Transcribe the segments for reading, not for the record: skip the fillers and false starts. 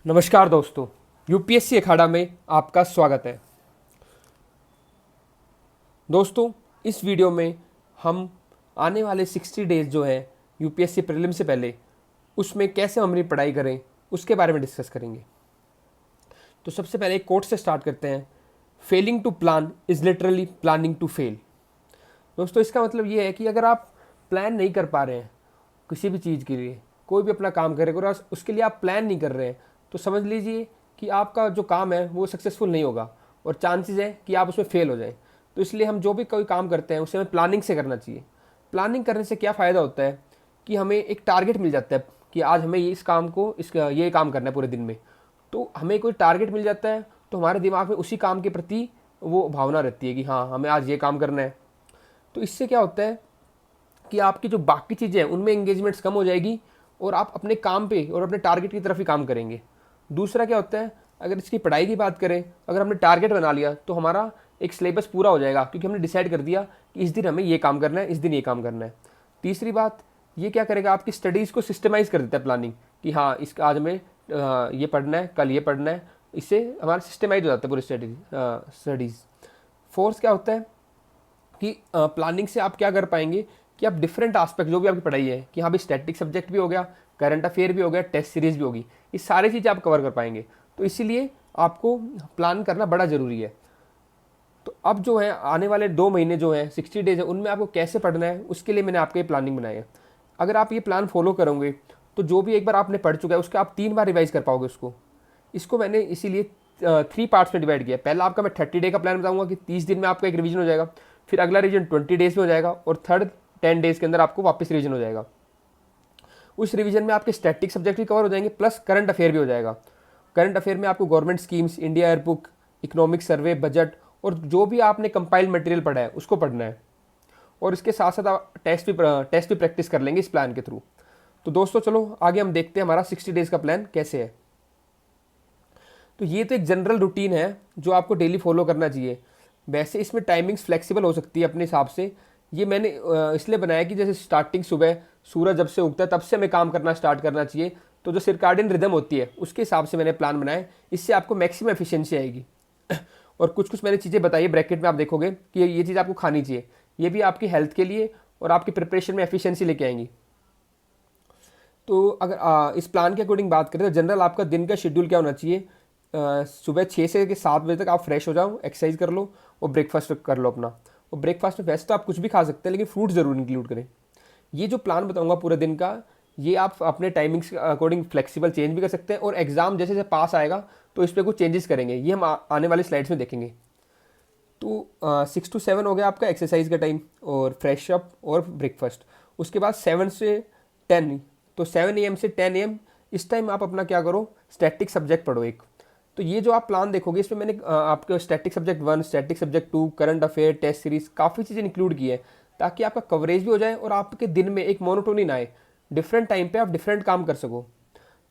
नमस्कार दोस्तों, यूपीएससी अखाड़ा में आपका स्वागत है। दोस्तों, इस वीडियो में हम आने वाले 60 डेज़ जो है यूपीएससी प्रीलिम से पहले उसमें कैसे हम अपनी पढ़ाई करें उसके बारे में डिस्कस करेंगे। तो सबसे पहले एक कोट से स्टार्ट करते हैं। Failing to plan is literally planning to fail. दोस्तों, इसका मतलब ये है कि अगर आप प्लान नहीं कर पा रहे हैं किसी भी चीज़ के लिए, कोई भी अपना काम करे और उसके लिए आप प्लान नहीं कर रहे हैं, तो समझ लीजिए कि आपका जो काम है वो सक्सेसफुल नहीं होगा और चांसेस है कि आप उसमें फेल हो जाएं। तो इसलिए हम जो भी कोई काम करते हैं उसे हमें प्लानिंग से करना चाहिए। प्लानिंग करने से क्या फ़ायदा होता है कि हमें एक टारगेट मिल जाता है कि आज हमें इस काम को ये काम करना है पूरे दिन में। तो हमें कोई टारगेट मिल जाता है तो हमारे दिमाग में उसी काम के प्रति वो भावना रहती है कि हाँ, हमें आज ये काम करना है। तो इससे क्या होता है कि आपकी जो बाकी चीज़ें हैं उनमें एंगेजमेंट्स कम हो जाएगी और आप अपने काम पे और अपने टारगेट की तरफ ही काम करेंगे। दूसरा क्या होता है, अगर इसकी पढ़ाई की बात करें, अगर हमने टारगेट बना लिया तो हमारा एक सिलेबस पूरा हो जाएगा क्योंकि हमने डिसाइड कर दिया कि इस दिन हमें ये काम करना है, इस दिन ये काम करना है। तीसरी बात, ये क्या करेगा, आपकी स्टडीज़ को सिस्टमाइज़ कर देता है प्लानिंग कि हाँ, इसका आज हमें ये पढ़ना है, कल ये पढ़ना है। इससे हमारा सिस्टमाइज हो जाता है पूरी स्टडीज़। फोर्थ क्या होता है कि प्लानिंग से आप क्या कर पाएंगे कि आप डिफरेंट आस्पेक्ट जो भी आपकी पढ़ाई है कि हाँ भाई, स्टैटिक सब्जेक्ट भी हो गया, करंट अफेयर भी हो गया, टेस्ट सीरीज भी होगी, ये सारी चीज़ें आप कवर कर पाएंगे। तो इसीलिए आपको प्लान करना बड़ा ज़रूरी है। तो अब जो है आने वाले 2 महीने जो हैं 60 डेज है, उनमें आपको कैसे पढ़ना है उसके लिए मैंने आपको ये प्लानिंग बनाई है। अगर आप ये प्लान फॉलो करोगे तो जो भी एक बार आपने पढ़ चुका है उसका आप 3 बार रिवाइज कर पाओगे उसको। इसको मैंने इसीलिए 3 पार्ट्स में डिवाइड किया है। पहला आपका मैं 30 डे का प्लान बताऊंगा कि 30 दिन में आपका एक रिवीजन हो जाएगा। फिर अगला रिवीजन 20 डेज में हो जाएगा और थर्ड 10 डेज के अंदर आपको वापस रिवीजन हो जाएगा। उस रिवीजन में आपके स्टैटिक सब्जेक्ट भी कवर हो जाएंगे प्लस करंट अफेयर भी हो जाएगा। करंट अफेयर में आपको government schemes, India yearbook, economic survey, budget और जो भी आपने कंपाइल मटेरियल पढ़ा है उसको पढ़ना है। और इसके साथ साथ आप टेस्ट भी प्रैक्टिस कर लेंगे इस प्लान के थ्रू। तो दोस्तों, चलो आगे हम देखते हैं हमारा 60 डेज़ का प्लान कैसे है। तो ये तो एक जनरल रूटीन है जो आपको डेली फॉलो करना चाहिए। वैसे इसमें टाइमिंग्स फ्लेक्सिबल हो सकती है अपने हिसाब से। ये मैंने इसलिए बनाया कि जैसे स्टार्टिंग सुबह सूरज जब से उगता है तब से हमें काम करना स्टार्ट करना चाहिए। तो जो सर्काडियन रिदम होती है उसके हिसाब से मैंने प्लान बनाया। इससे आपको मैक्सिमम एफिशिएंसी आएगी। और कुछ कुछ मैंने चीज़ें बताई है ब्रैकेट में, आप देखोगे कि ये चीज़ आपको खानी चाहिए। ये भी आपकी हेल्थ के लिए और आपकी प्रिपरेशन में एफिशिएंसी लेके आएंगी। तो अगर इस प्लान के अकॉर्डिंग बात करें तो जनरल आपका दिन का शेड्यूल क्या होना चाहिए। सुबह 6 से 7 बजे तक आप फ्रेश हो जाओ, एक्सरसाइज कर लो और ब्रेकफास्ट कर लो अपना। और ब्रेकफास्ट में वैसे तो आप कुछ भी खा सकते हैं लेकिन फ्रूट ज़रूर इंक्लूड करें। ये जो प्लान बताऊंगा पूरे दिन का, ये आप अपने टाइमिंग्स के अकॉर्डिंग फ्लेक्सिबल चेंज भी कर सकते हैं और एग्जाम जैसे जैसे पास आएगा तो इस पर कुछ चेंजेस करेंगे। ये हम आने वाली स्लाइड्स में देखेंगे। तो 6 to 7 हो गया आपका एक्सरसाइज का टाइम और फ्रेश अप और ब्रेकफास्ट। उसके बाद 7 से 10, तो 7 AM से 10 AM इस टाइम आप अपना क्या करो, स्टैटिक सब्जेक्ट पढ़ो एक। तो ये जो आप प्लान देखोगे इसमें मैंने आपके static subject 1, static subject 2, current affair, test series, काफ़ी चीज़ें इंक्लूड की है ताकि आपका कवरेज भी हो जाए और आपके दिन में एक मोनोटोनी ना आए। डिफरेंट टाइम पे आप डिफरेंट काम कर सको।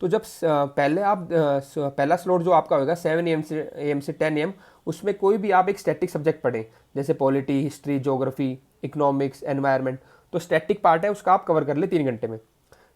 तो जब पहले आप पहला स्लॉट जो आपका होगा 7 AM से 10 AM, उसमें कोई भी आप एक स्टैटिक सब्जेक्ट पढ़ें जैसे polity, history, geography, economics, environment. तो स्टैटिक पार्ट है उसका आप कवर कर ले 3 घंटे में।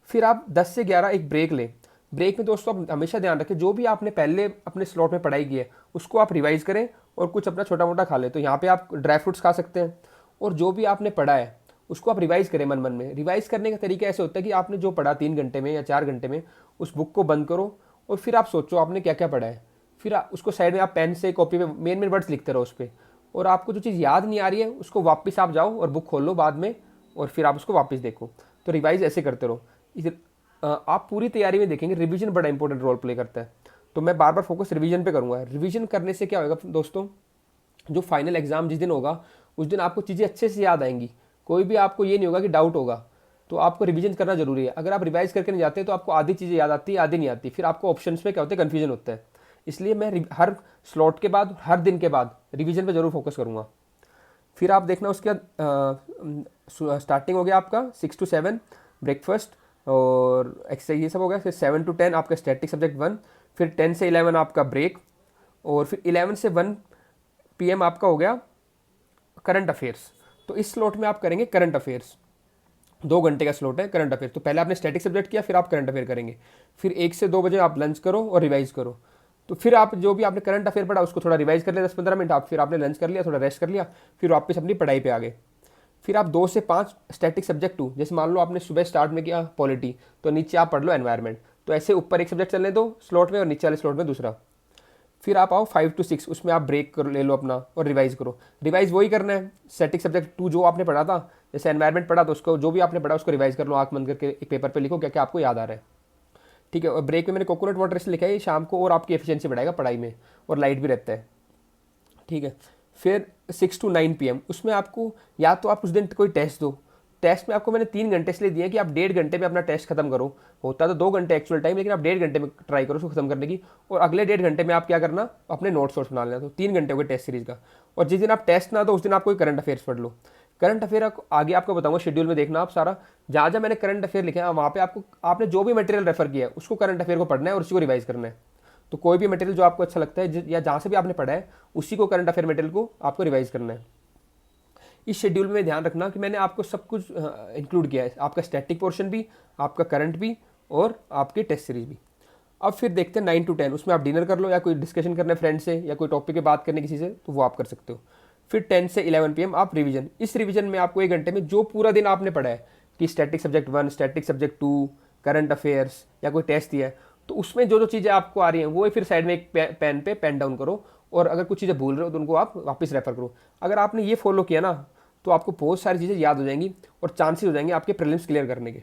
फिर आप 10 से 11 एक ब्रेक लें। ब्रेक में दोस्तों आप हमेशा ध्यान रखें जो भी आपने पहले अपने स्लॉट में पढ़ाई की है उसको आप रिवाइज करें और कुछ अपना छोटा मोटा खा लें। तो यहाँ पे आप ड्राई फ्रूट्स खा सकते हैं और जो भी आपने पढ़ा है उसको आप रिवाइज करें मन मन में। रिवाइज करने का तरीका ऐसे होता है कि आपने जो पढ़ा 3 घंटे में या 4 घंटे में, उस बुक को बंद करो और फिर आप सोचो आपने क्या क्या पढ़ा है। फिर उसको साइड में आप पेन से कॉपी में मेन मेन वर्ड्स लिखते रहो उस पर। और आपको जो चीज़ याद नहीं आ रही है उसको वापस आप जाओ और बुक खोल लो बाद में और फिर आप उसको वापस देखो। तो रिवाइज ऐसे करते रहो। आप पूरी तैयारी में देखेंगे रिवीजन बड़ा इंपॉर्टेंट रोल प्ले करता है। तो मैं बार बार फोकस रिवीजन पे करूँगा। रिवीजन करने से क्या होगा दोस्तों, जो फाइनल एग्जाम जिस दिन होगा उस दिन आपको चीज़ें अच्छे से याद आएंगी। कोई भी आपको ये नहीं होगा कि डाउट होगा। तो आपको रिवीजन करना जरूरी है। अगर आप रिवाइज करके नहीं जाते तो आपको आधी चीज़ें याद आती है, आधी नहीं आती, फिर आपको ऑप्शंस में क्या होता है, कन्फ्यूजन होता है। इसलिए मैं हर स्लॉट के बाद, हर दिन के बाद रिवीजन पे जरूर फोकस करूँगा। फिर आप देखना उसके बाद स्टार्टिंग हो गया आपका 6 to 7 ब्रेकफास्ट और एक्सरसाइज, ये सब हो गया। फिर 7 to 10 आपका स्टैटिक सब्जेक्ट 1, फिर 10 से 11 आपका ब्रेक और फिर 11 से 1 PM आपका हो गया करंट अफेयर्स। तो इस स्लॉट में आप करेंगे करंट अफेयर्स। 2 घंटे का स्लॉट है करंट अफेयर। तो पहले आपने स्टैटिक सब्जेक्ट किया, फिर आप करंट अफेयर करेंगे। फिर 1 से 2 बजे आप लंच करो और रिवाइज करो। तो फिर आप जो भी आपने करंट अफेयर पढ़ा उसको थोड़ा रिवाइज कर लिया 10-15 मिनट, आप फिर आपने लंच कर लिया, थोड़ा रेस्ट कर लिया, फिर वापस अपनी पढ़ाई पे आ गए। फिर आप 2 से 5 स्टैटिक सब्जेक्ट 2, जैसे मान लो आपने सुबह स्टार्ट में किया पॉलिटी, तो नीचे आप पढ़ लो एनवायरनमेंट। तो ऐसे ऊपर एक सब्जेक्ट चलने दो स्लॉट में और नीचे वाले स्लॉट में दूसरा। फिर आप आओ 5 to 6, उसमें आप ब्रेक कर ले लो अपना और रिवाइज करो। रिवाइज वही करना है स्टैटिक सब्जेक्ट 2 जो आपने पढ़ा था, जैसे एनवायरनमेंट पढ़ा तो उसको जो भी आपने पढ़ा उसको रिवाइज कर लो, आंख बंद करके एक पेपर पे लिखो क्या क्या आपको याद आ रहा है। ठीक है, और ब्रेक में मैंने कोकोनट वाटर से लिखा है, ये शाम को और आपकी एफिशिएंसी बढ़ाएगा पढ़ाई में, और लाइट भी रहता है। ठीक है, फिर 6 to 9 PM उसमें आपको या तो आप उस दिन कोई टेस्ट दो। टेस्ट में आपको मैंने 3 घंटे इसलिए दिए कि आप 1.5 घंटे में अपना टेस्ट खत्म करो। होता तो 2 घंटे एक्चुअल टाइम, लेकिन आप 1.5 घंटे में ट्राई करो उसको खत्म करने की, और अगले 1.5 घंटे में आप क्या करना, अपने नोट्स वोट्स बना लेना। तो 3 घंटे हो गए टेस्ट सीरीज का। और जिस दिन आप टेस्ट ना दो उस दिन आप कोई करंट अफेयर्स पढ़ लो। करंट अफेयर आगे आपको बताऊंगा, शेड्यूल में देखना आप सारा, जहाँ जहाँ मैंने करंट अफेयर लिखा है वहाँ पे आपको आपने जो भी मटेरियल रेफर किया है उसको करंट अफेयर को पढ़ना है और उसी को रिवाइज करना है। तो कोई भी मटेरियल जो आपको अच्छा लगता है या जहाँ से भी आपने पढ़ा है उसी को करंट अफेयर मटेरियल को आपको रिवाइज करना है। इस शेड्यूल में ध्यान रखना कि मैंने आपको सब कुछ इंक्लूड किया है, आपका स्टैटिक पोर्शन भी, आपका करंट भी, और आपकी टेस्ट सीरीज भी। अब फिर देखते हैं 9 to 10, उसमें आप डिनर कर लो या कोई डिस्कशन करना है फ्रेंड से या कोई टॉपिक पे बात करने किसी से, तो वो आप कर सकते हो। फिर 10 से 11 PM आप रिवीजन। इस रिवीजन में आपको 1 घंटे में जो पूरा दिन आपने पढ़ा है कि static subject 1, static subject 2, current affairs या कोई टेस्ट दिया है, तो उसमें जो जो चीज़ें आपको आ रही हैं वो फिर साइड में एक पेन पे पेन डाउन करो, और अगर कुछ चीज़ें भूल रहे हो तो उनको आप वापस रेफर करो। अगर आपने ये फॉलो किया ना तो आपको बहुत सारी चीज़ें याद हो जाएंगी और चांसेस हो जाएंगे आपके प्रीलिम्स क्लियर करने के।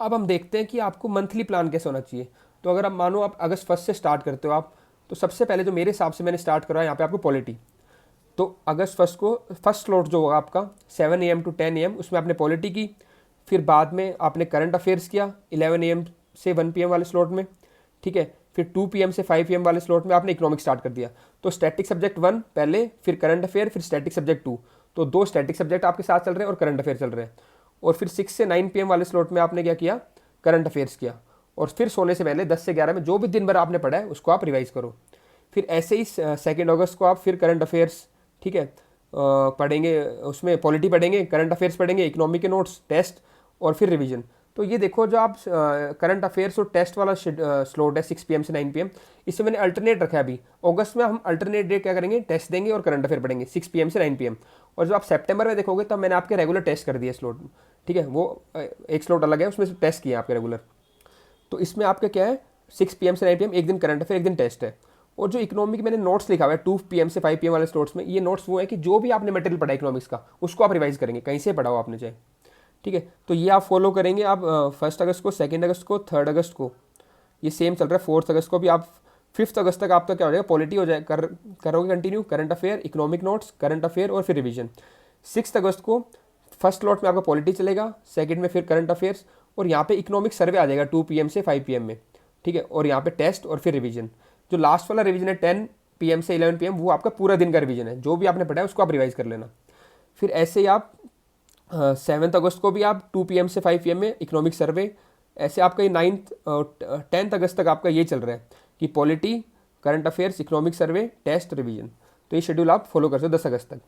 अब हम देखते हैं कि आपको मंथली प्लान कैसे होना चाहिए। तो अगर आप मानो आप अगस्त 1 से स्टार्ट करते हो आप, तो सबसे पहले जो मेरे हिसाब से मैंने स्टार्ट करा है यहाँ पे आपको पॉलिटी। तो अगस्त 1 को फर्स्ट स्लॉट जो होगा आपका 7 AM to 10 AM, उसमें आपने पॉलिटी की। फिर बाद में आपने करंट अफेयर्स किया 11 AM से 1 PM वाले स्लॉट में। ठीक है, फिर 2 PM से 5 PM वाले स्लॉट में आपने इकोनॉमिक्स स्टार्ट कर दिया। तो स्टैटिक सब्जेक्ट 1 पहले, फिर करंट अफेयर, फिर स्टैटिक सब्जेक्ट 2। तो 2 स्टैटिक सब्जेक्ट आपके साथ चल रहे हैं और करंट अफेयर चल रहे हैं। और फिर 6 से 9 PM वाले स्लॉट में आपने क्या किया, करंट अफेयर्स किया। और फिर सोने से पहले 10 से 11 में जो भी दिन भर आपने पढ़ा है उसको आप रिवाइज करो। फिर ऐसे ही 2 अगस्त को आप फिर करंट अफेयर्स, ठीक है, पढ़ेंगे, उसमें पॉलिटी पढ़ेंगे, करंट अफेयर्स पढ़ेंगे, इकोनॉमी के नोट्स, टेस्ट, और फिर रिवीजन। तो ये देखो जो आप करंट अफेयर्स और टेस्ट वाला स्लॉट है 6 PM से 9 PM, इसमें मैंने अल्टरनेट रखा है। अभी अगस्त में हम अल्टरनेट डे क्या करेंगे, टेस्ट देंगे और करंट अफेयर पढ़ेंगे 6 PM से 9 PM। और जो आप सितंबर में देखोगे तब मैंने आपके रेगुलर टेस्ट कर दिए स्लॉट। ठीक है, वो एक स्लॉट अलग है, उसमें टेस्ट किए आपके रेगुलर। तो इसमें आपका क्या है, 6 PM से 9 PM एक दिन करंट अफेयर, एक दिन टेस्ट है। और जो इकोनॉमिक मैंने नोट्स लिखा हुआ है 2 PM से 5 PM वाले स्लॉट्स में, ये नोट्स वो है कि जो भी आपने मटेरियल पढ़ा इकोनॉमिक्स का उसको आप रिवाइज करेंगे, कहीं से पढ़ा हो आपने चाहे। ठीक है, तो ये आप फॉलो करेंगे आप 1 अगस्त को, 2 अगस्त को, 3 अगस्त को, ये सेम चल रहा है। 4 अगस्त को भी आप, 5 अगस्त तक आपका क्या हो जाएगा, पॉलिटी हो जाए करोगे continue, current affair, economic notes, current affair और फिर रिवीजन। 6 अगस्त को फर्स्ट लॉट में आपका पॉलिटी चलेगा, सेकंड में फिर करंट अफेयर्स, और यहाँ पे इकोनॉमिक सर्वे आ जाएगा 2 PM से 5 PM में। ठीक है, और यहाँ पे टेस्ट और फिर रिवीजन। जो लास्ट वाला रिवीजन है 10 PM से 11 PM, वो आपका पूरा दिन का रिवीजन है, जो भी आपने पढ़ा है उसको आप रिवाइज कर लेना। फिर ऐसे ही आप 7 अगस्त को भी आप 2 PM से 5 PM में इकोनॉमिक सर्वे। ऐसे आपका ये 10th अगस्त तक आपका ये चल रहा है कि polity, current affairs, economic survey, test, revision. तो ये शेड्यूल आप फॉलो कर सकते हो 10 अगस्त तक।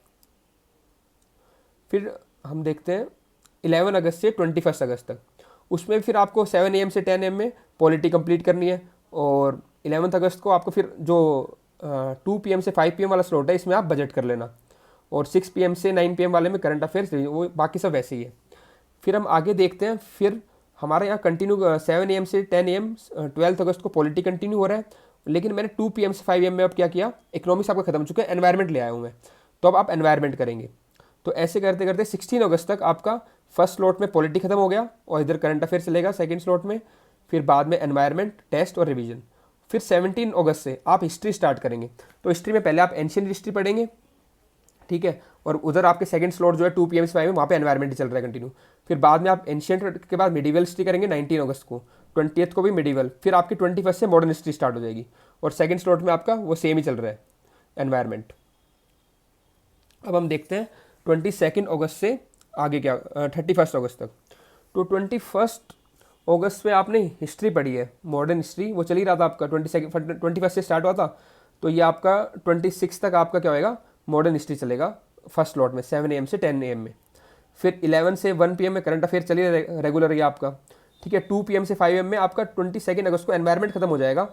फिर हम देखते हैं 11 अगस्त से 21 अगस्त तक, उसमें फिर आपको 7 AM से 10 AM में पॉलिटी कंप्लीट करनी है। और 11 अगस्त को आपको फिर जो 2 PM से 5 PM वाला स्लॉट है इसमें आप बजट कर लेना। और 6 PM से 9 PM वाले में करंट अफेयर्स, वो बाकी सब वैसे ही है। फिर हम आगे देखते हैं, फिर हमारे यहाँ कंटिन्यू 7 AM से 10 AM 12 अगस्त को पॉलिटी कंटिन्यू हो रहा है। लेकिन मैंने 2 PM से 5 AM में अब क्या किया, इकोनॉमिक्स आपका खत्म हो चुका है, एनवायरनमेंट ले आया हूँ मैं, तो अब आप एनवायरनमेंट करेंगे। तो ऐसे करते करते 16 अगस्त तक आपका फर्स्ट स्लॉट में पॉलिटी खत्म हो गया और इधर करंट अफेयर चलेगा सेकंड स्लॉट में, फिर बाद में एनवायरनमेंट, टेस्ट और रिवीजन। फिर 17 अगस्त से आप हिस्ट्री स्टार्ट करेंगे। तो हिस्ट्री में पहले आप एंशियंट हिस्ट्री पढ़ेंगे, ठीक है, और उधर आपके सेकंड स्लॉट जो है 2 PM से 5 में, वहाँ पे एनवायरनमेंट चल रहा है कंटिन्यू। फिर बाद में आप एंशियंट के बाद मिडिवल हिस्ट्री करेंगे 19 अगस्त को, 20th को भी मिडिवल। फिर आपकी 21 से मॉडर्न हिस्ट्री स्टार्ट हो जाएगी, और सेकंड स्लॉट में आपका वो सेम ही चल रहा है, एनवायरनमेंट। अब हम देखते हैं 22 अगस्त से आगे क्या, 31 अगस्त तक। तो 21 अगस्त में आपने हिस्ट्री पढ़ी है, मॉडर्न हिस्ट्री, वो चल ही रहा था आपका, 21 से स्टार्ट हुआ था। तो ये आपका 26 तक आपका क्या होएगा, मॉडर्न हिस्ट्री चलेगा फर्स्ट स्लॉट में 7 AM से 10 AM में। फिर 11 से 1 PM में करंट अफेयर चलिए रेगुलर है आपका, ठीक है। 2 PM से 5 AM में आपका 22 अगस्त को एनवायरनमेंट खत्म हो जाएगा,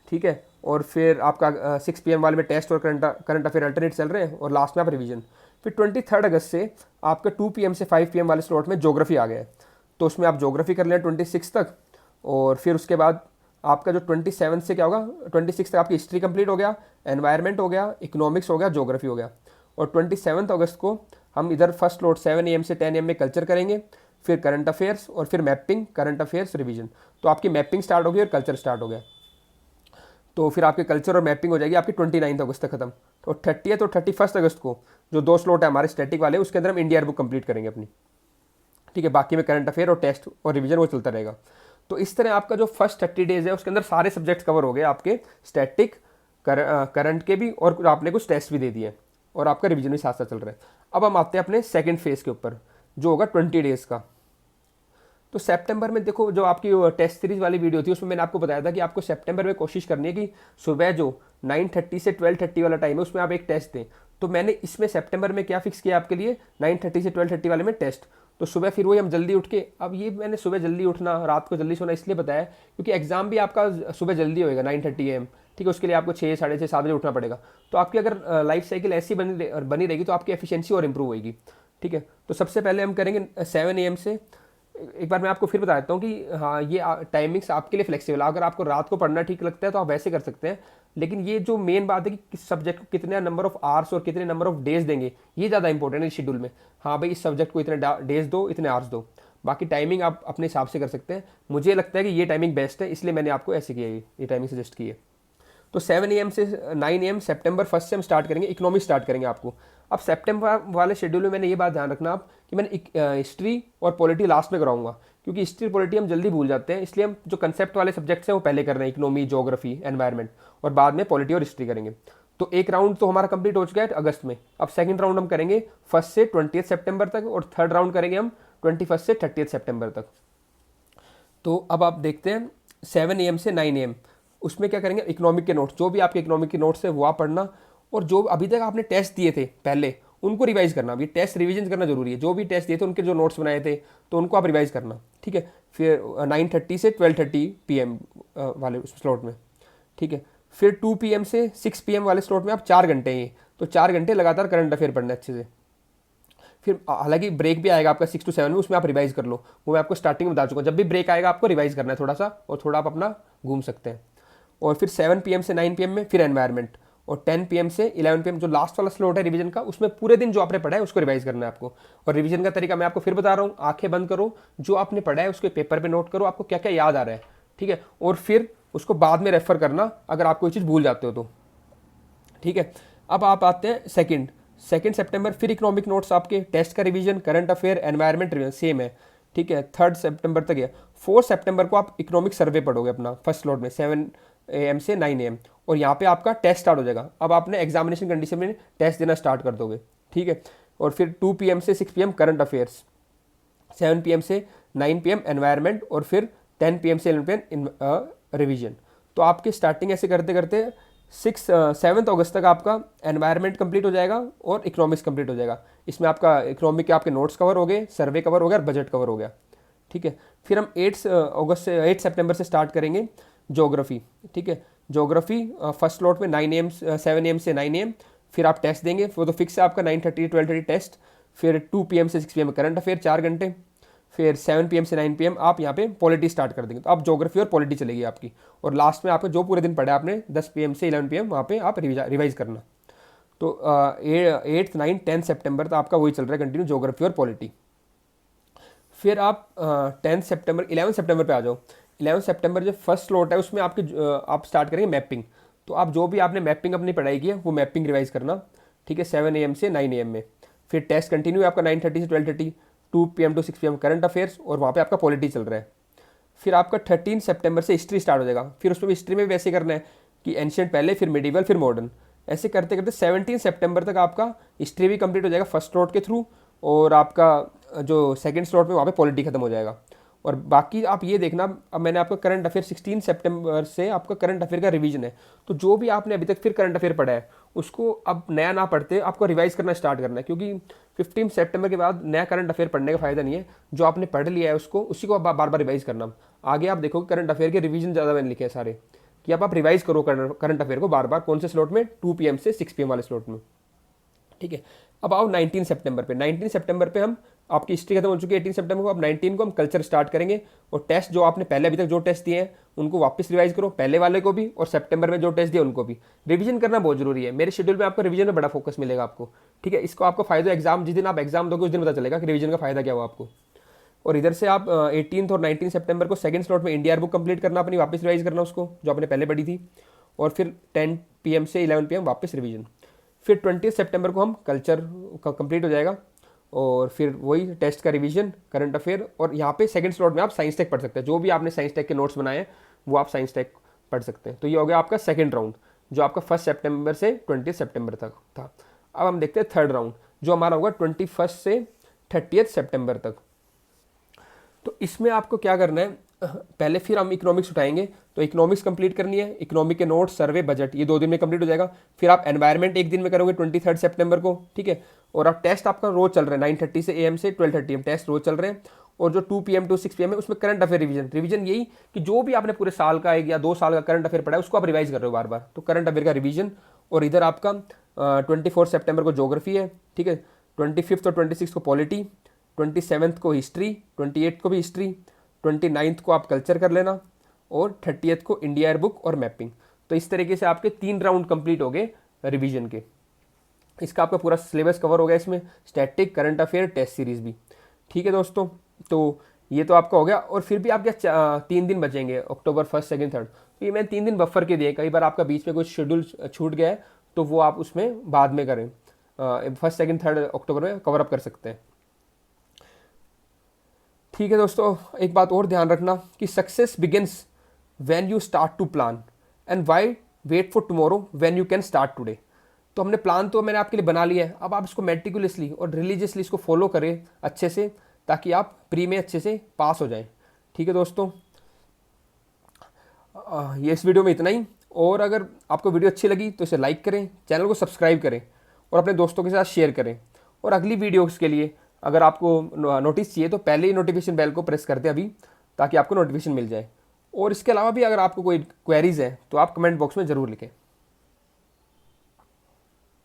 ठीक है। और फिर आपका 6 PM वाले में टेस्ट और करंट अफेयर अल्टरनेट चल रहे हैं, और लास्ट में आप रिवीजन। फिर 23 अगस्त से आपका 2 PM से 5 PM वाले स्लॉट में ज्योग्राफी आ गया है, तो उसमें आप ज्योग्राफी कर लें 26 तक। और फिर उसके बाद आपका जो 27 से क्या होगा, 26 तक आपकी हिस्ट्री कंप्लीट हो गया, एनवायरनमेंट हो गया, इकोनॉमिक्स हो गया, ज्योग्राफी हो गया। और 27 अगस्त को हम इधर फर्स्ट स्लॉट 7 AM से 10 AM में कल्चर करेंगे, फिर करंट अफेयर्स, और फिर मैपिंग, करंट अफेयर्स, रिवीजन। तो आपकी मैपिंग स्टार्ट हो गई और कल्चर स्टार्ट हो गया। तो फिर आपके कल्चर और मैपिंग हो जाएगी आपकी 29 अगस्त तक खत्म। तो 30 और 31 अगस्त को जो 2 स्लॉट है हमारे स्टैटिक वाले, उसके अंदर हम इंडिया बुक कंप्लीट करेंगे अपनी, ठीक है। बाकी में करंट अफेयर और टेस्ट और रिवीजन वो चलता रहेगा। तो इस तरह आपका जो फर्स्ट 30 डेज है उसके अंदर सारे सब्जेक्ट्स कवर हो गए आपके, स्टैटिक, करंट के भी, और आपने कुछ टेस्ट भी दे दिए, और आपका रिवीजन भी साथ साथ चल रहा है। अब हम आते हैं अपने सेकंड फेज के ऊपर, जो होगा 20 डेज का। तो सितंबर में देखो, जो आपकी टेस्ट सीरीज वाली वीडियो थी उसमें मैंने आपको बताया था कि आपको सितंबर में कोशिश करनी है कि सुबह जो 9:30 से 12:30 वाला टाइम है उसमें आप एक टेस्ट दें। तो मैंने इसमें सितंबर में क्या फिक्स किया आपके लिए, 9:30 से 12:30 वाले में टेस्ट। तो सुबह फिर वही हम जल्दी उठ के, अब ये मैंने सुबह जल्दी उठना, रात को जल्दी सोना इसलिए बताया क्योंकि एग्जाम भी आपका सुबह जल्दी होएगा 9:30 AM, ठीक है। उसके लिए आपको 6, साढ़े 6, 7 बजे उठना पड़ेगा। तो आपकी अगर लाइफ साइकिल ऐसी बनी रहेगी तो आपकी एफिशिएंसी और इंप्रूव होगी, ठीक है। तो सबसे पहले हम करेंगे 7 AM से। एक बार मैं आपको फिर बता देता हूँ कि हाँ, ये टाइमिंग्स आपके लिए फ्लेक्सिबल है। अगर आपको रात को पढ़ना ठीक लगता है तो आप वैसे कर सकते हैं, लेकिन ये जो मेन बात है कि किस सब्जेक्ट को कितने नंबर ऑफ आवर्स और कितने नंबर ऑफ डेज देंगे, ये ज़्यादा इंपॉर्टेंट है इस शेड्यूल में। हाँ भाई, इस सब्जेक्ट को इतने डेज दो, इतने आवर्स दो, बाकी टाइमिंग आप अपने हिसाब से कर सकते हैं। मुझे लगता है कि ये टाइमिंग बेस्ट है, इसलिए मैंने आपको ऐसे किया, ये टाइमिंग सजेस्ट की है। तो 7 AM से 9 AM सितंबर 1 से हम स्टार्ट करेंगे, इकोनॉमिक्स स्टार्ट करेंगे आपको। अब सितंबर वाले शेड्यूल में मैंने ये बात ध्यान रखना आप कि मैंने हिस्ट्री और पॉलिटी लास्ट में कराऊंगा, क्योंकि हिस्ट्री पॉलिटी हम जल्दी भूल जाते हैं, इसलिए हम जो कंसेप्ट वाले सब्जेक्ट्स हैं वो पहले कर रहे हैं, इकोनॉमी, ज्योग्राफी, एनवायरनमेंट, और बाद में पॉलिटी और हिस्ट्री करेंगे। तो एक राउंड तो हमारा कंप्लीट हो चुका है अगस्त में। अब सेकंड राउंड हम करेंगे 1 से 20 सितंबर तक, और थर्ड राउंड करेंगे हम 21 से 30 सितंबर तक। तो अब आप देखते हैं 7 AM से 9 AM, उसमें क्या करेंगे, इकोनॉमिक के नोट्स, जो भी आपके इकोनॉमिक के नोट्स है वो आप पढ़ना, और जो अभी तक आपने टेस्ट दिए थे पहले उनको रिवाइज करना। अभी टेस्ट रिवीजन करना जरूरी है, जो भी टेस्ट दिए थे उनके जो नोट्स बनाए थे तो उनको आप रिवाइज करना, ठीक है। फिर 9:30 से 12:30 PM वाले स्लॉट में, ठीक है। फिर 2 PM से 6 PM वाले स्लॉट में आप 4 घंटे हैं, तो 4 घंटे लगातार करंट अफेयर पढ़ना अच्छे से। फिर हालांकि ब्रेक भी आएगा आपका 6 to 7 में, उसमें आप रिवाइज कर लो, वो मैं आपको स्टार्टिंग में बता चुका हूँ। जब भी ब्रेक आएगा आपको रिवाइज करना है थोड़ा सा, और थोड़ा आप अपना घूम सकते हैं। और फिर 7 PM से 9 PM में फिर एनवायरनमेंट, और 10 PM से 11 PM जो लास्ट वाला स्लॉट है रिवीजन का, उसमें पूरे दिन जो आपने पढ़ा है उसको रिवाइज करना है आपको। और रिवीजन का तरीका मैं आपको फिर बता रहा हूँ, आंखें बंद करो, जो आपने पढ़ा है उसके पेपर पे नोट करो, आपको क्या क्या याद आ रहा है, ठीक है। और फिर उसको बाद में रेफर करना अगर आप कोई चीज़ भूल जाते हो तो, ठीक है। अब आप आते हैं सेकंड सितंबर, फिर इकोनॉमिक नोट्स आपके, टेस्ट का revision, current affair, environment revision same है, ठीक है। 3 सितंबर तक है। 4 सितंबर को आप इकोनॉमिक सर्वे पढ़ोगे अपना फर्स्ट स्लॉट में 7 AM से 9 AM, और यहाँ पे आपका टेस्ट स्टार्ट हो जाएगा। अब आपने एग्जामिनेशन कंडीशन में टेस्ट देना स्टार्ट कर दोगे, ठीक है। और फिर 2 PM से 6 PM करंट अफेयर्स, 7 PM से 9 PM एनवायरनमेंट, और फिर 10 PM से 11 PM रिवीजन। तो आपकी स्टार्टिंग ऐसे करते करते 7 अगस्त तक आपका एनवायरनमेंट कंप्लीट हो जाएगा और इकोनॉमिक्स कंप्लीट हो जाएगा। इसमें आपका इकोनॉमिक के आपके नोट्स कवर हो गए, सर्वे कवर हो गया और बजट कवर हो गया, ठीक है। फिर हम 8 सितंबर से स्टार्ट करेंगे ज्योग्राफी, ठीक है। ज्योग्राफी फर्स्ट स्लॉट में 7 AM से 9 AM, फिर आप टेस्ट देंगे, वो तो फिक्स है आपका 9:30 12:30 टेस्ट। फिर 2 PM से 6 PM करंट अफेयर 4 घंटे। फिर 7 PM से 9 PM आप यहाँ पे पॉलिटी स्टार्ट कर देंगे, तो आप ज्योग्राफी और पॉलिटी चलेगी आपकी। और लास्ट में आपको जो पूरे दिन पढ़ा आपने 10 PM से 11 PM वहाँ पे आप रिवाइज करना। तो 8, 9, 10 सितंबर तक आपका वही चल रहा है कंटिन्यू, ज्योग्राफी और पॉलिटी। फिर आप 11 सितंबर पे आ जाओ। 11 सितंबर जो फर्स्ट स्लॉट है उसमें आपके आप स्टार्ट करेंगे मैपिंग। तो आप जो भी आपने मैपिंग अपनी पढ़ाई की है वो मैपिंग रिवाइज करना, ठीक है, 7 AM से 9 AM में। फिर टेस्ट कंटिन्यू आपका 9:30 से 12:30, 2 PM to 6 PM current affairs, और वहाँ पे आपका पॉलिटी चल रहा है। फिर आपका 13 सितंबर से हिस्ट्री स्टार्ट हो जाएगा। फिर उसमें भी हिस्ट्री में भी वैसे करना है कि एंशियंट पहले, फिर मिडिवल, फिर मॉडर्न, ऐसे करते करते 17 सितंबर तक आपका हिस्ट्री भी कंप्लीट हो जाएगा फर्स्ट स्लॉट के थ्रू, और आपका जो सेकंड स्लॉट में वहाँ पे पॉलिटी खत्म हो जाएगा। और बाकी आप ये देखना, अब मैंने आपका करंट अफेयर 16 सितंबर से आपका करंट अफेयर का रिवीजन है। तो जो भी आपने अभी तक फिर करंट अफेयर पढ़ा है उसको अब नया ना पढ़ते आपको रिवाइज करना स्टार्ट करना है, क्योंकि 15 सितंबर के बाद नया करंट अफेयर पढ़ने का फ़ायदा नहीं है, जो आपने पढ़ लिया है उसको, उसी को आप बार बार रिवाइज़ करना। आगे आप देखोगे करंट अफेयर के रिवीजन ज़्यादा मैंने लिखे हैं सारे, कि आप रिवाइज़ करो करंट अफेयर को बार बार, कौन से स्लॉट में, 2 PM से 6 PM वाले स्लॉट में, ठीक है। अब आओ 19 सितंबर पे। 19 सितंबर पे हम, आपकी हिस्ट्री खत्म हो चुकी है 18 सितंबर को, अब 19 को हम कल्चर स्टार्ट करेंगे। और टेस्ट जो आपने पहले अभी तक जो टेस्ट दिए हैं उनको वापस रिवाइज करो, पहले वाले को भी और सितंबर में जो टेस्ट दिए उनको भी रिवीजन करना बहुत जरूरी है। मेरे शेड्यूल में आपको रिवीजन में बड़ा फोकस मिलेगा आपको, ठीक है। इसको आपको फायदा, एग्जाम जिस दिन आप एग्जाम दोगे उस दिन पता चलेगा कि रिवीजन का फायदा क्या हुआ आपको। और इधर से आप 18 और 19 सितंबर को सेकंड स्लॉट में इंडिया बुक कंप्लीट करना अपनी, वापस रिवाइज करना उसको जो आपने पहले पढ़ी थी। और फिर 10 PM से 11 PM वापस रिवीजन। फिर 20 सितंबर को हम कल्चर का कंप्लीट हो जाएगा, और फिर वही टेस्ट का रिवीजन, करंट अफेयर। और यहाँ पे सेकंड स्लॉट में आप साइंस टेक पढ़ सकते हैं, जो भी आपने साइंस टेक के नोट्स बनाए हैं वो आप साइंस टेक पढ़ सकते हैं। तो ये हो गया आपका सेकंड राउंड, जो आपका 1 सितंबर से 20 सितंबर तक था। अब हम देखते हैं थर्ड राउंड, जो हमारा होगा 21 से 30 सितंबर तक। तो इसमें आपको क्या करना है, पहले फिर हम इकोनॉमिक्स उठाएंगे, तो इकोनॉमिक्स कंप्लीट करनी है। इकोनॉमिक के नोट्स, सर्वे, बजट, ये 2 दिन में कंप्लीट हो जाएगा। फिर आप एनवायरनमेंट 1 दिन में करोगे 23 सितंबर को, ठीक है। और आप टेस्ट आपका रोज चल रहा है 9:30 से AM से 12:30 AM टेस्ट रोज चल रहे हैं। और जो 2 PM to 6 PM है उसमें करंट अफेयर रिवीजन यही कि जो भी आपने पूरे साल का 1 या 2 साल का करंट अफेयर पढ़ा है उसको आप रिवाइज कर रहे हो बार बार, तो करंट अफेयर का रिवीजन। और इधर आपका 24 सितंबर को ज्योग्राफी है, ठीक है। 25 और 26 को पॉलिटी, 27 को हिस्ट्री, 28 को भी हिस्ट्री, 29 को आप कल्चर कर लेना, और 30 को इंडिया एयर बुक और मैपिंग। तो इस तरीके से आपके 3 राउंड कंप्लीट हो गए रिवीजन के। इसका आपका पूरा सिलेबस कवर हो गया इसमें, static, current affair, test series भी, ठीक है दोस्तों। तो ये तो आपका हो गया। और फिर भी आपके 3 दिन बचेंगे, अक्टूबर 1, 2, 3। तो ये मैंने 3 दिन बफर के दिए, कई बार आपका बीच में कुछ शेड्यूल छूट गया है तो वो आप उसमें बाद में करें, 1, 2, 3 अक्टूबर में कवर अप कर सकते हैं, ठीक है दोस्तों। एक बात और ध्यान रखना कि success begins when you start to plan, and why wait for tomorrow when you can start today. तो हमने प्लान तो मैंने आपके लिए बना लिया है, अब आप इसको मेटिकुलसली और रिलीजियसली इसको फॉलो करें अच्छे से, ताकि आप प्री में अच्छे से पास हो जाएं, ठीक है दोस्तों। ये इस वीडियो में इतना ही। और अगर आपको वीडियो अच्छी लगी तो इसे लाइक करें, चैनल को सब्सक्राइब करें और अपने दोस्तों के साथ शेयर करें। और अगली वीडियोस के लिए अगर आपको नोटिस चाहिए तो पहले ही नोटिफिकेशन बेल को प्रेस कर दें अभी, ताकि आपको नोटिफिकेशन मिल जाए। और इसके अलावा भी अगर आपको कोई क्वेरीज है तो आप कमेंट बॉक्स में ज़रूर लिखें।